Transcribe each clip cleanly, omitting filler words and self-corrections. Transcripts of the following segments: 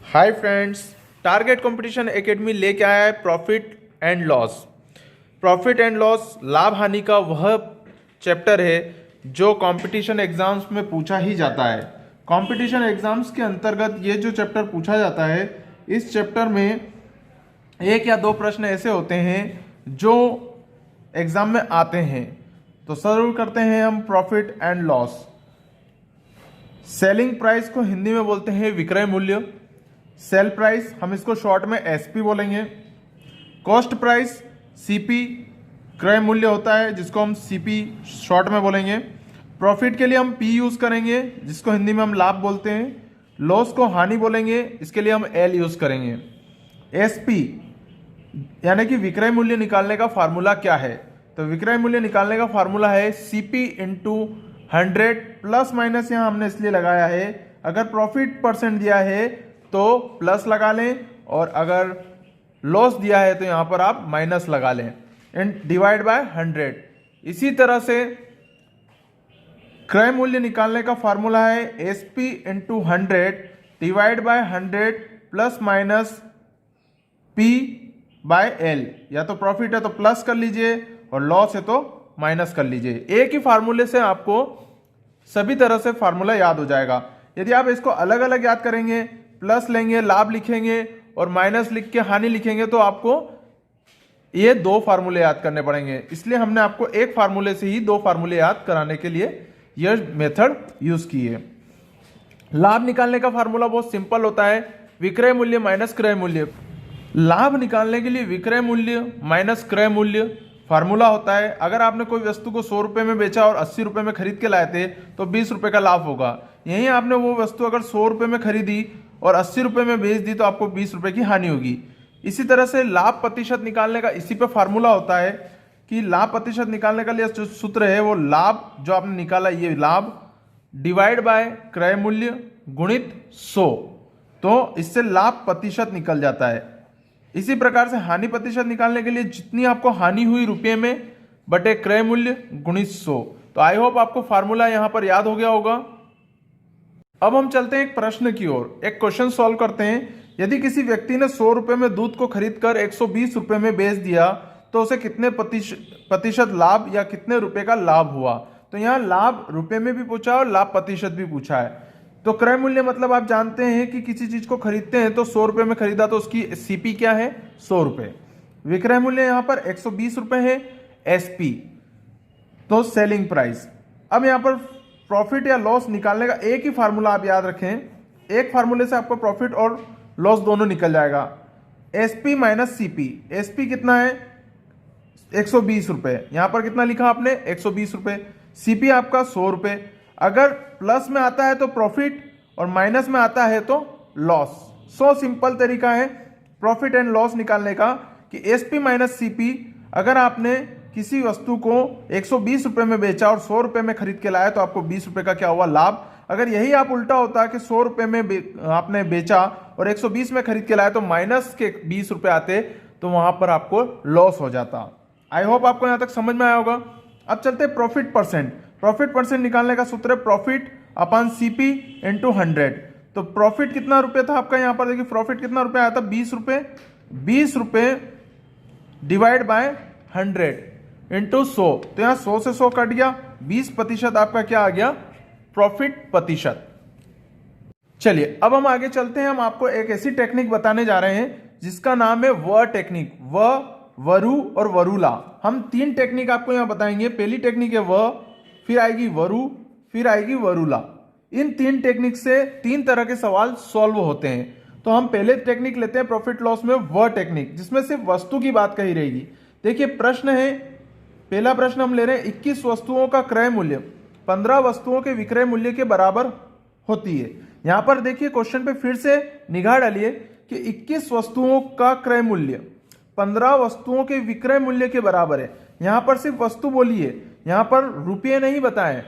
Hi friends, target competition academy लेके आया है profit and loss. Profit and loss लाभ हानि का वह चैप्टर है जो कंपटीशन एग्जाम्स में पूछा ही जाता है। कंपटीशन एग्जाम्स के अंतर्गत ये जो चैप्टर पूछा जाता है, इस चैप्टर में एक या दो प्रश्न ऐसे होते हैं जो एग्जाम में आते हैं। तो शुरू करते हैं हम profit and loss. Selling price को हिंदी में बोलते हैं विक्रय मूल्य। सेल प्राइस हम इसको शॉर्ट में एसपी बोलेंगे। कॉस्ट प्राइस सीपी क्रय मूल्य होता है जिसको हम सीपी शॉर्ट में बोलेंगे। प्रॉफिट के लिए हम पी यूज करेंगे जिसको हिंदी में हम लाभ बोलते हैं। लॉस को हानि बोलेंगे, इसके लिए हम एल यूज करेंगे। एसपी यानी कि विक्रय मूल्य निकालने का फार्मूला क्या है? तो विक्रय मूल्य निकालने का फार्मूला है सीपी इंटू 100 प्लस माइनस यहाँ हमने इसलिए लगाया है, अगर प्रॉफिट परसेंट दिया है तो प्लस लगा लें और अगर लॉस दिया है तो यहां पर आप माइनस लगा लें एंड डिवाइड बाय 100। इसी तरह से क्रय मूल्य निकालने का फार्मूला है SP into 100 divide by 100 plus minus P by L. या तो प्रॉफिट है तो प्लस कर लीजिए और लॉस है तो माइनस कर लीजिए। एक ही फार्मूले से आपको सभी तरह से फार्मूला याद हो जाएगा। यदि आप इसको अलग अलग याद करेंगे, प्लस लेंगे, लाभ लिखेंगे और माइनस लिख के हानि लिखेंगे, तो आपको ये दो फार्मूले याद करने पड़ेंगे। इसलिए हमने आपको एक फार्मूले से ही दो फार्मूले याद कराने के लिए यह मेथड यूज की है। लाभ निकालने का फार्मूला बहुत सिंपल होता है, विक्रय मूल्य माइनस क्रय मूल्य। लाभ निकालने के लिए विक्रय मूल्य माइनस क्रय मूल्य फार्मूला होता है। अगर आपने कोई वस्तु को 100 रुपए में बेचा और 80 रुपए में खरीद के लाए थे तो 20 रुपए का लाभ होगा। यहीं आपने वो वस्तु अगर 100 रुपए में खरीदी और 80 रुपए में बेच दी तो आपको 20 रुपए की हानि होगी। इसी तरह से लाभ प्रतिशत निकालने का इसी पे फार्मूला होता है कि लाभ प्रतिशत निकालने का लिए जो सूत्र है वो लाभ जो आपने निकाला, ये लाभ डिवाइड बाय क्रय मूल्य गुणित 100, तो इससे लाभ प्रतिशत निकल जाता है। इसी प्रकार से हानि प्रतिशत निकालने के लिए जितनी आपको हानि हुई रुपये में बटे क्रय मूल्य गुणित 100। तो आई होप आपको फार्मूला यहां पर याद हो गया होगा। अब हम चलते हैं एक प्रश्न की ओर, एक क्वेश्चन सॉल्व करते हैं। यदि किसी व्यक्ति ने 100 रुपए में दूध को खरीदकर 120 रुपए में बेच दिया तो उसे कितने प्रतिशत लाभ या कितने रुपए का लाभ हुआ? तो यहाँ लाभ रुपए में भी पूछा और लाभ प्रतिशत भी पूछा है। तो क्रय मूल्य मतलब आप जानते हैं कि किसी चीज को खरीदते हैं तो 100 रुपए में खरीदा तो उसकी सीपी क्या है? 100 रुपए। विक्रय मूल्य यहां पर 120 रुपए है, एसपी तो सेलिंग प्राइस। अब यहां पर प्रॉफिट या लॉस निकालने का एक ही फार्मूला आप याद रखें, एक फार्मूले से आपको प्रॉफिट और लॉस दोनों निकल जाएगा। SP minus CP. एसपी कितना है? 120 रुपए। यहां पर कितना लिखा आपने? 120 रुपए। सीपी आपका 100 रुपए। अगर प्लस में आता है तो प्रॉफिट और माइनस में आता है तो लॉस। सो सिंपल तरीका है प्रॉफिट एंड लॉस निकालने का कि एसपी माइनस सीपी। अगर आपने किसी वस्तु को 120 रुपए में बेचा और 100 रुपए में खरीद के लाया तो आपको 20 रुपए का क्या हुआ? लाभ। अगर यही आप उल्टा होता कि 100 रुपए में आपने बेचा और 120 में खरीद के लाया तो माइनस के 20 रुपए आते तो वहां पर आपको लॉस हो जाता। आई होप आपको यहां तक समझ में आया होगा। अब चलते प्रॉफिट परसेंट। प्रॉफिट परसेंट निकालने का सूत्र है प्रॉफिट अपॉन सीपी इंटू 100। तो प्रॉफिट कितना रुपए था आपका? यहां पर देखिए प्रॉफिट कितना रुपए आया था? 20 रुपए। 20 रुपए डिवाइड बाय 100 इंटू 100। तो यहां 100 से 100 कट गया, 20% आपका क्या आ गया? प्रॉफिट प्रतिशत। चलिए अब हम आगे चलते हैं। हम आपको एक ऐसी टेक्निक बताने जा रहे हैं जिसका नाम है व टेक्निक। व, वरु और वरुला। हम तीन टेक्निक आपको यहां बताएंगे। पहली टेक्निक है व, फिर आएगी वरु, फिर आएगी वरुला। इन तीन टेक्निक से तीन तरह के सवाल सॉल्व होते हैं। तो हम पहले टेक्निक लेते हैं प्रॉफिट लॉस में, व टेक्निक, जिसमें सिर्फ वस्तु की बात कही रहेगी। देखिए प्रश्न है, पहला प्रश्न हम ले रहे हैं 21 वस्तुओं का क्रय मूल्य 15 वस्तुओं के विक्रय मूल्य के बराबर होती है। यहां पर देखिए क्वेश्चन पे फिर से निगाह डालिए कि 21 वस्तुओं का क्रय मूल्य 15 वस्तुओं के विक्रय मूल्य के बराबर है। यहां पर सिर्फ वस्तु बोली है, यहां पर रुपये नहीं बताए।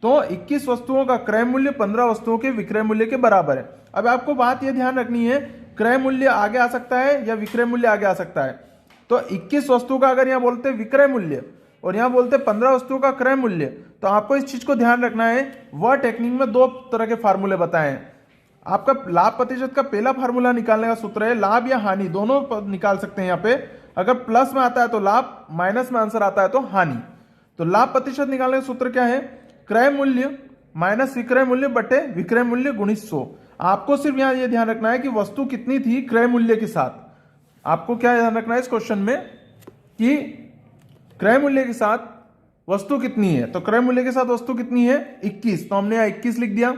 तो 21 वस्तुओं का क्रय मूल्य 15 वस्तुओं के विक्रय मूल्य के बराबर है। अब आपको बात यह ध्यान रखनी है, क्रय मूल्य आगे आ सकता है या विक्रय मूल्य आगे आ सकता है। तो 21 वस्तु का अगर यहां बोलते विक्रय मूल्य और यहां बोलते 15 वस्तुओं का क्रय मूल्य, तो आपको इस चीज को ध्यान रखना है। वह टेक्निक में दो तरह के फार्मूले बताए हैं। आपका लाभ प्रतिशत का पहला फार्मूला निकालने का सूत्र है लाभ या हानि, दोनों निकाल सकते हैं। यहाँ पे अगर प्लस में आता है तो लाभ, माइनस में आंसर आता है तो हानि। तो लाभ प्रतिशत निकालने का सूत्र क्या है, क्रय मूल्य माइनस विक्रय मूल्य बटे विक्रय मूल्य गुणित 100। आपको सिर्फ यहां यह ध्यान रखना है कि वस्तु कितनी थी क्रय मूल्य के साथ। आपको क्या ध्यान रखना है इस क्वेश्चन में कि क्रय मूल्य के साथ वस्तु कितनी है। तो क्रय मूल्य के साथ वस्तु कितनी है 21, तो हमने यहां 21 लिख दिया।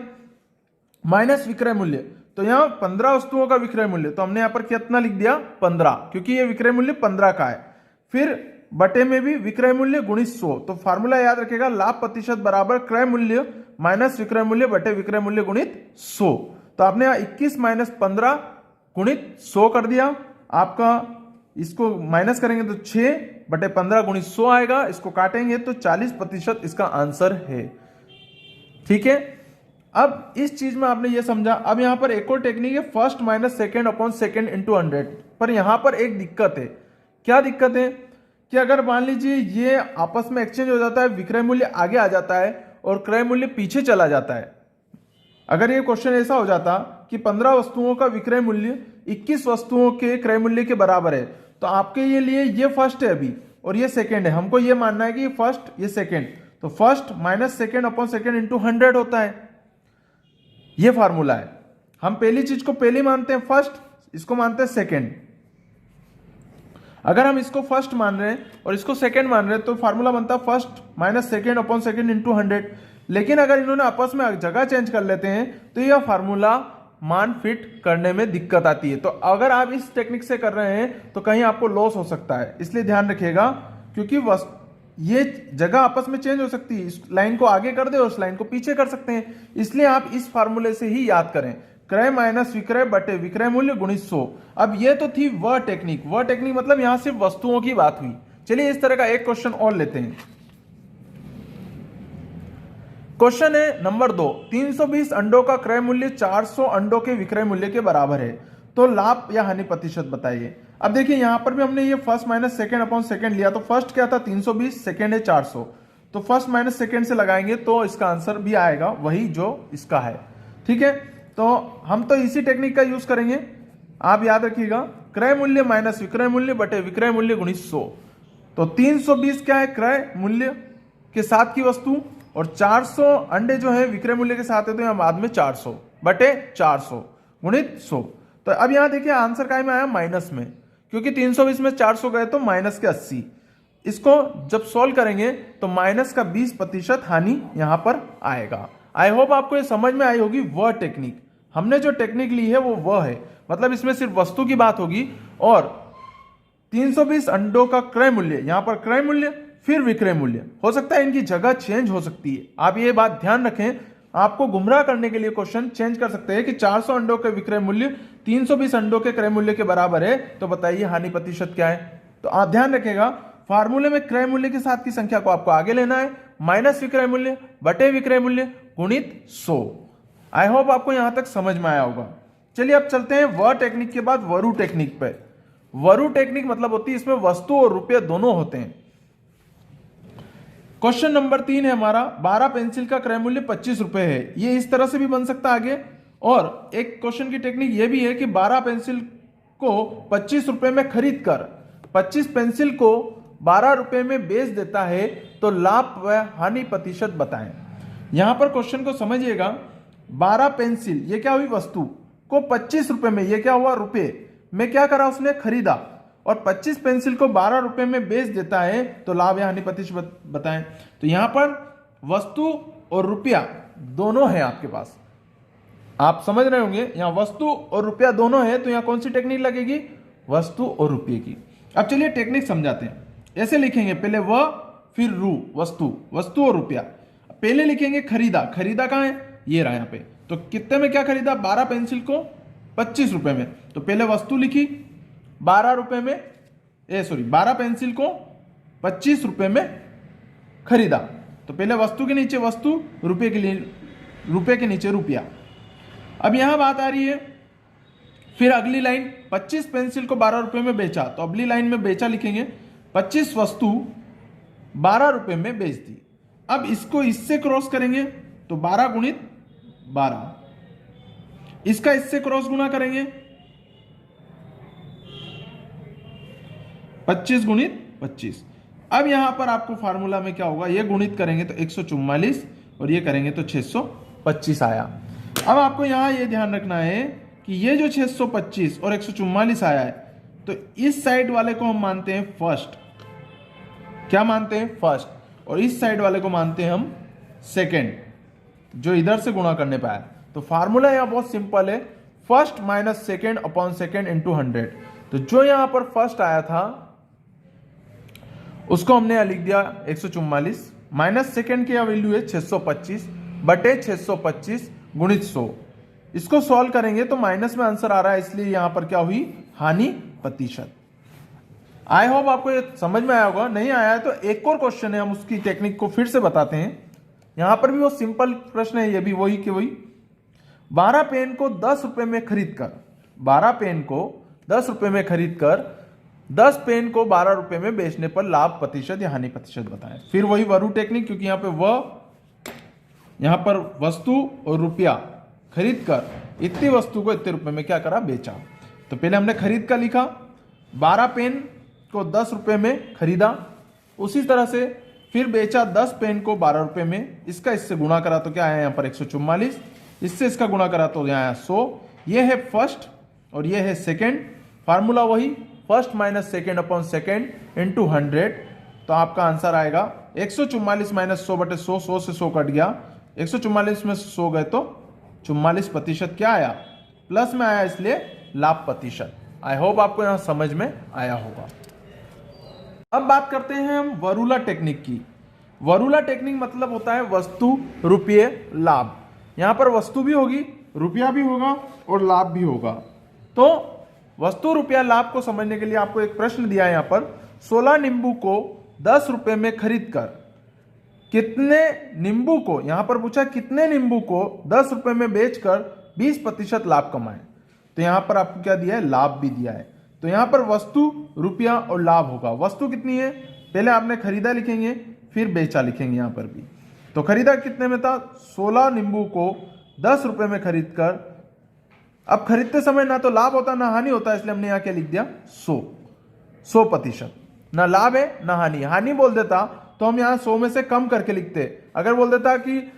माइनस विक्रय मूल्य, तो यहां 15 वस्तुओं का विक्रय मूल्य, तो हमने यहां पर कितना लिख दिया 15, क्योंकि ये विक्रय मूल्य 15 का है। फिर बटे में भी विक्रय मूल्य गुणित 100। तो फार्मूला याद रखेगा लाभ प्रतिशत बराबर क्रय मूल्य माइनस विक्रय मूल्य बटे विक्रय मूल्य गुणित 100। तो आपने यहां 21 माइनस 15 गुणित 100 कर दिया। आपका इसको माइनस करेंगे तो 6 बटे 15 गुणित 100 आएगा। इसको काटेंगे तो 40% इसका आंसर है। ठीक है, अब इस चीज में आपने ये समझा। अब यहां पर एक और टेक्निक है first minus second upon second into 100। पर यहां पर एक दिक्कत है। क्या दिक्कत है कि अगर मान लीजिए ये आपस में एक्सचेंज हो जाता है, विक्रय मूल्य आगे आ जाता है और क्रय मूल्य पीछे चला जाता है। अगर ये क्वेश्चन ऐसा हो जाता कि 15 वस्तुओं का विक्रय मूल्य 21 वस्तुओं के क्रय मूल्य के बराबर है, तो आपके ये लिए ये फर्स्ट है अभी और ये सेकेंड है। हमको ये मानना है कि ये फर्स्ट ये सेकेंड, तो first minus second upon second into 100 होता है। ये फार्मूला है। हम पहली चीज को पहले मानते हैं फर्स्ट, इसको मानते हैं सेकेंड। अगर हम इसको फर्स्ट मान रहे हैं और इसको सेकेंड मान रहे हैं तो फार्मूला बनता है first minus second upon second into 100। लेकिन अगर इन्होंने आपस में जगह चेंज कर लेते हैं तो यह फार्मूला मान फिट करने में दिक्कत आती है। तो अगर आप इस टेक्निक से कर रहे हैं तो कहीं आपको लॉस हो सकता है, इसलिए ध्यान रखिएगा, क्योंकि ये जगह आपस में चेंज हो सकती है। इस लाइन को आगे कर दे और इस लाइन को पीछे कर सकते हैं, इसलिए आप इस फार्मूले से ही याद करें, क्रय माइनस विक्रय बटे विक्रय मूल्य गुणित 100। अब ये तो थी वह टेक्निक मतलब यहां सिर्फ वस्तुओं की बात हुई। चलिए इस तरह का एक क्वेश्चन और लेते हैं। क्वेश्चन है नंबर 2, 320 अंडों का क्रय मूल्य 400 अंडों के विक्रय मूल्य के बराबर है, तो लाभ या हानि प्रतिशत बताइए। अब देखिए यहां पर भी हमने ये first minus second upon second लिया, तो फर्स्ट क्या था 320, सेकेंड है 400, तो फर्स्ट माइनस सेकेंड से लगाएंगे तो इसका आंसर भी आएगा वही जो इसका है। ठीक है, तो हम तो इसी टेक्निक का यूज करेंगे। आप याद रखिएगा क्रय मूल्य माइनस विक्रय मूल्य बटे विक्रय मूल्य गुणित 100। तो 320 क्या है क्रय मूल्य के साथ की वस्तु और 400 अंडे जो है विक्रय मूल्य के साथ है, तो यहां बाद में 400 बटे 400 गुणित 100। तो अब यहां देखिए आंसर काय में आया माइनस में, क्योंकि 320 में 400 गए तो माइनस के 80। इसको जब सॉल्व करेंगे तो माइनस का 20% हानि यहां पर आएगा। आई होप आपको ये समझ में आई होगी वह टेक्निक। हमने जो टेक्निक ली है वो वह है, मतलब इसमें सिर्फ वस्तु की बात होगी और 320 अंडों का क्रय मूल्य, यहां पर क्रय मूल्य फिर विक्रय मूल्य, हो सकता है इनकी जगह चेंज हो सकती है। आप ये बात ध्यान रखें, आपको गुमराह करने के लिए क्वेश्चन चेंज कर सकते हैं कि 400 अंडों के विक्रय मूल्य 320 अंडों के क्रय मूल्य के बराबर है, तो बताइए हानि प्रतिशत क्या है। तो आप ध्यान रखेगा फार्मूले में क्रय मूल्य के साथ की संख्या को आपको आगे लेना है, माइनस विक्रय मूल्य बटे विक्रय मूल्य गुणित 100। आई होप आपको यहां तक समझ में आया होगा। चलिए अब चलते हैं वह टेक्निक के बाद वरु टेक्निक पे। वरु टेक्निक मतलब होती है इसमें वस्तु और रुपये दोनों होते हैं। क्वेश्चन नंबर 3 है हमारा, 12 पेंसिल का क्रय मूल्य 25 रुपए है। ये इस तरह से भी बन सकता है आगे, और एक क्वेश्चन की टेक्निक ये भी है कि 12 पेंसिल को 25 रुपए में खरीद कर 25 पेंसिल को 12 रुपए में बेच देता है, तो लाभ व हानि प्रतिशत बताएं। यहां पर क्वेश्चन को समझिएगा, 12 पेंसिल ये क्या हुई वस्तु को 25 रुपए में, ये क्या हुआ रुपए में क्या करा उसने खरीदा, और 25 पेंसिल को 12 रुपए में बेच देता है, तो लाभ या हानि प्रतिशत बताएं। तो यहां पर वस्तु और रुपया दोनों है आपके पास, आप समझ रहे होंगे, यहां वस्तु और रुपया दोनों है, तो यहां कौन सी टेक्निक लगेगी, वस्तु और रुपये की। अब चलिए टेक्निक समझाते हैं। ऐसे लिखेंगे, पहले व फिर रु, वस्तु और रुपया। पहले लिखेंगे खरीदा, खरीदा कहां है, ये रहा यहां पे, तो कितने में क्या खरीदा, 12 पेंसिल को 25 रुपए में, तो पहले वस्तु लिखी 12 रुपए में, 12 पेंसिल को 25 रुपए में खरीदा, तो पहले वस्तु के नीचे वस्तु, रुपये के नीचे रुपया। अब यहां बात आ रही है, फिर अगली लाइन 25 पेंसिल को 12 रुपए में बेचा, तो अगली लाइन में बेचा लिखेंगे, 25 वस्तु 12 रुपए में बेच दी। अब इसको इससे क्रॉस करेंगे तो 12 गुणित 12, इसका इससे क्रॉस गुना करेंगे 25 गुणित 25। अब यहां पर आपको फार्मूला में क्या होगा, ये गुणित करेंगे तो 144 और ये करेंगे तो 625 आया। अब आपको यहां ये ध्यान रखना है कि ये जो 625 और 144 आया है, तो इस साइड वाले को हम मानते हैं फर्स्ट। क्या मानते हैं? फर्स्ट। और इस साइड वाले को मानते हैं हम सेकेंड, जो इधर से गुणा करने पे आया। तो फार्मूला यहां बहुत सिंपल है, first minus second upon second into 100। तो जो यहां पर फर्स्ट आया था उसको हमने यहां लिख दिया 144, माइनस सेकेंड की वैल्यू है 625 बटे 625 गुणित 100। इसको सॉल्व करेंगे तो माइनस में आंसर आ रहा है, इसलिए यहां पर क्या हुई, हानि प्रतिशत। आई होप आपको ये समझ में आया होगा। नहीं आया है तो एक और क्वेश्चन है, हम उसकी टेक्निक को फिर से बताते हैं। यहां पर भी वो सिंपल प्रश्न है, ये भी वही के वही। 12 पेन को 10 रुपए में खरीदकर, 12 पेन को 10 रुपए में खरीदकर 10 पेन को 12 रुपए में बेचने पर लाभ प्रतिशत या हानि प्रतिशत बताएं। फिर वही वरु टेक्निक, क्योंकि यहां पे यहां पर वस्तु और रुपया खरीद कर इतनी वस्तु को इतने रुपए में क्या करा, बेचा। तो पहले हमने खरीद का लिखा, 12 पेन को 10 रुपए में खरीदा, उसी तरह से फिर बेचा 10 पेन को 12 रुपए में। इसका इससे गुणा करा तो क्या आया यहाँ पर 144, इससे इसका गुणा करा तो यहाँ आया 100। ये है फर्स्ट और ये है सेकेंड। फार्मूला वही, first minus second upon second into 100। तो आपका आंसर आएगा 144 माइनस 100 बटे 100, 100 से 100 कट गया, 144 में 100 गए तो 44% क्या आया, प्लस में आया, इसलिए लाभ प्रतिशत। आई होप आपको यहां समझ में आया होगा। अब बात करते हैं हम वरूला टेक्निक की। वरूला टेक्निक मतलब होता है वस्तु रुपये लाभ। यहां पर वस्तु भी होगी, रुपया भी होगा और लाभ भी होगा। तो वस्तु रुपया लाभ को समझने के लिए आपको एक प्रश्न दिया है यहां पर, 16 नींबू को 10 रुपए में खरीद कर कितने नींबू को, यहां पर पूछा कितने नींबू को 10 रुपए में बेचकर 20% लाभ कमाए। तो यहां पर आपको क्या दिया है, लाभ भी दिया है। तो यहां पर वस्तु रुपया और लाभ होगा। वस्तु कितनी है, पहले आपने खरीदा लिखेंगे, फिर बेचा लिखेंगे यहां पर भी। तो खरीदा कितने में था, 16 नींबू को 10 रुपए में खरीद कर। अब खरीदते समय ना तो लाभ होता ना हानि होता, इसलिए हमने यहां क्या लिख दिया, 100%। ना लाभ है ना हानि। हानि बोल देता तो हम यहां 100 में से कम करके लिखते। अगर बोल देता कि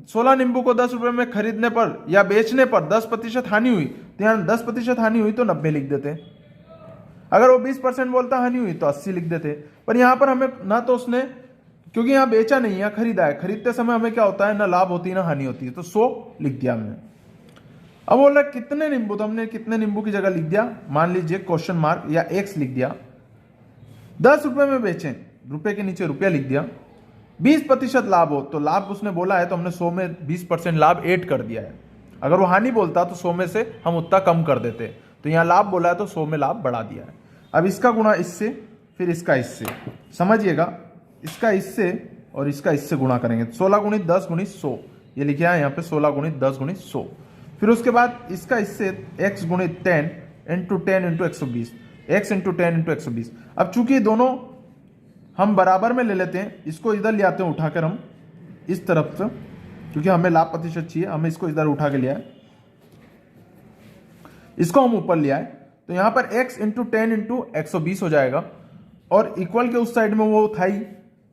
16 नींबू को 10 रुपए में खरीदने पर या बेचने पर 10% हानि हुई, तो यहां 10% हानि हुई तो 90 लिख देते। अगर वो 20% बोलता हानि हुई तो 80 लिख देते। पर यहां पर हमें ना तो उसने, क्योंकि यहां बेचा नहीं, यहां खरीदा है, खरीदते समय हमें क्या होता है, ना लाभ होती है ना हानि होती है, तो 100 लिख दिया हमने। अब बोला कितने नींबू, तो हमने कितने नींबू की जगह लिख दिया, मान लीजिए क्वेश्चन मार्क या एक्स लिख दिया। 10 रुपए में बेचें, रुपए के नीचे रुपया लिख दिया। 20% लाभ हो, तो लाभ उसने बोला है तो हमने 100 में 20% लाभ ऐड कर दिया है। अगर वो हानि बोलता तो 100 में से हम उतना कम कर देते। तो यहाँ लाभ बोला है तो 100 में लाभ बढ़ा दिया है। अब इसका गुणा इससे, फिर इसका इससे, समझिएगा, इसका इससे और इसका इससे गुणा करेंगे। 16 गुणित 10 गुणित 100, ये लिखा है यहाँ पे 16 गुणित 10 गुणित 100। फिर उसके बाद इसका इससे x गुणित 10 into 10 into 120, x into 10 into 120। अब चूंकि दोनों हम बराबर में ले लेते हैं, इसको इधर ले आते हैं उठाकर हम इस तरफ से, क्योंकि हमें लाभ प्रतिशत चाहिए, हमें इसको इधर उठा के लिया है, इसको हम ऊपर लिया है। तो यहां पर x इंटू 10 इंटू 120 हो जाएगा, और इक्वल के उस साइड में वो था ही।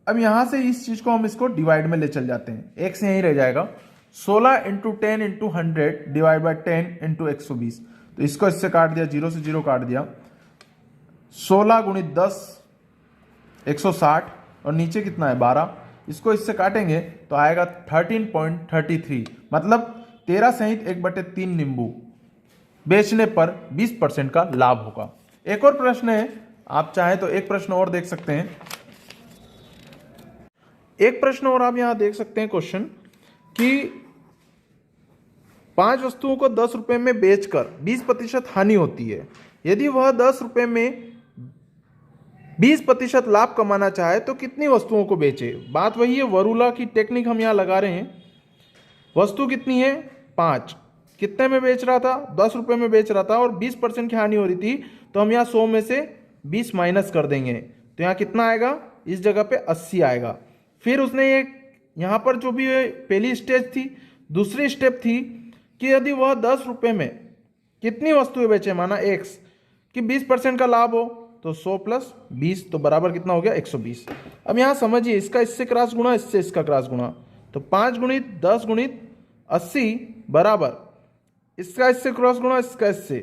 अब यहां से इस चीज को हम इसको डिवाइड में ले चल जाते हैं, x यहीं रह जाएगा। 16 into 10 into 100 divide by 10 into 120। तो इसको इससे काट दिया, 0 से 0 काट दिया। 16 गुणित 10 160, और नीचे कितना है 12, इसको इससे काटेंगे तो आएगा 13.33, मतलब 13 सहित 1/3 नींबू बेचने पर 20% का लाभ होगा। एक और प्रश्न है, आप चाहें तो एक प्रश्न और देख सकते हैं। एक प्रश्न और आप यहां देख सकते हैं क्वेश्चन कि 5 वस्तुओं को 10 रुपए में बेचकर 20% हानि होती है। यदि वह 10 रुपए में 20% लाभ कमाना चाहे तो कितनी वस्तुओं को बेचे। बात वही है, वरूला की टेक्निक हम यहां लगा रहे हैं। वस्तु कितनी है 5, कितने में बेच रहा था, 10 रुपए में बेच रहा था, और 20% की हानि हो रही थी। तो हम यहाँ 100 में से 20 माइनस कर देंगे, तो यहाँ कितना आएगा, इस जगह पे 80 आएगा। फिर उसने ये यहाँ पर जो भी पहली स्टेज थी, दूसरी स्टेप थी कि यदि वह 10 रुपये में कितनी वस्तुएं बेचे, माना x कि 20% का लाभ हो, तो 100 प्लस 20 तो बराबर कितना हो गया 120। अब यहाँ समझिए, इसका इससे क्रॉस गुणा, इससे इसका क्रॉस गुणा, तो 5 गुणित 10 गुणित 80 बराबर इसका इससे क्रॉस गुणा, इसका इससे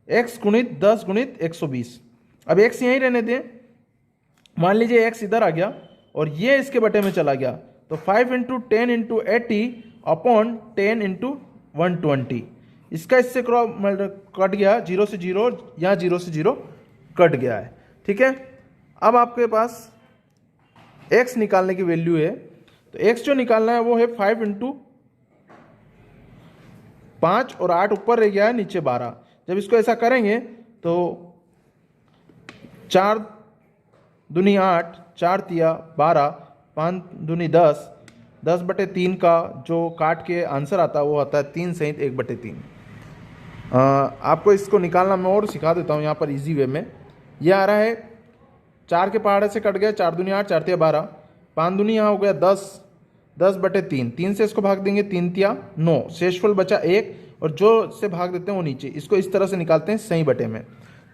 x गुणित 10 गुणित 120। अब x यहीं रहने दें, मान लीजिए x इधर आ गया और ये इसके बटे में चला गया, तो 5 इंटू 10 इंटू 80 अपॉन 10 इंटू 120। इसका इससे क्रॉस कट गया, 0 से 0, यहाँ 0 से 0 कट गया है। ठीक है, अब आपके पास x निकालने की वैल्यू है, तो x जो निकालना है वो है 5 इंटू 5 और 8 ऊपर रह गया है, नीचे 12। जब इसको ऐसा करेंगे तो 4 दूनी 8, 4 तिया 12, 5 दूनी 10, 10 बटे 3 का जो काट के आंसर आता है वो आता है 3 सहित 1 बटे 3। आपको इसको निकालना मैं और सिखा देता हूँ यहाँ पर इजी वे में। यह आ रहा है 4 के पहाड़े से कट गया, 4 दूनी 8, 4 तिया 12, 5 दूनी यहाँ हो गया 10, 10 बटे 3, 3 से इसको भाग देंगे 3 तिया 9, शेषफल बचा 1 और जो से भाग देते हैं वो नीचे। इसको इस तरह से निकालते हैं सही बटे में,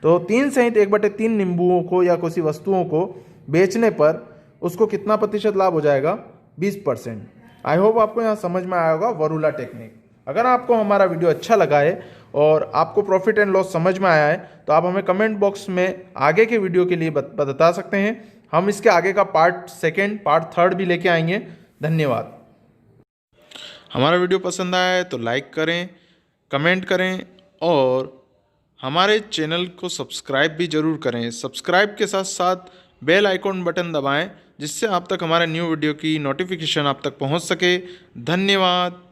तो 3 सहित 1 बटे 3 नींबुओं को या किसी वस्तुओं को बेचने पर उसको कितना प्रतिशत लाभ हो जाएगा, 20%। आई होप आपको यहाँ समझ में आया होगा वरूला टेक्निक। अगर आपको हमारा वीडियो अच्छा लगा है और आपको प्रॉफिट एंड लॉस समझ में आया है तो आप हमें कमेंट बॉक्स में आगे के वीडियो के लिए बता सकते हैं। हम इसके आगे का पार्ट 2, पार्ट 3 भी लेके आएंगे। धन्यवाद। हमारा वीडियो पसंद आया है तो लाइक करें, कमेंट करें और हमारे चैनल को सब्सक्राइब भी ज़रूर करें। सब्सक्राइब के साथ साथ बेल आइकॉन बटन दबाएं, जिससे आप तक हमारे न्यू वीडियो की नोटिफिकेशन आप तक पहुंच सके। धन्यवाद।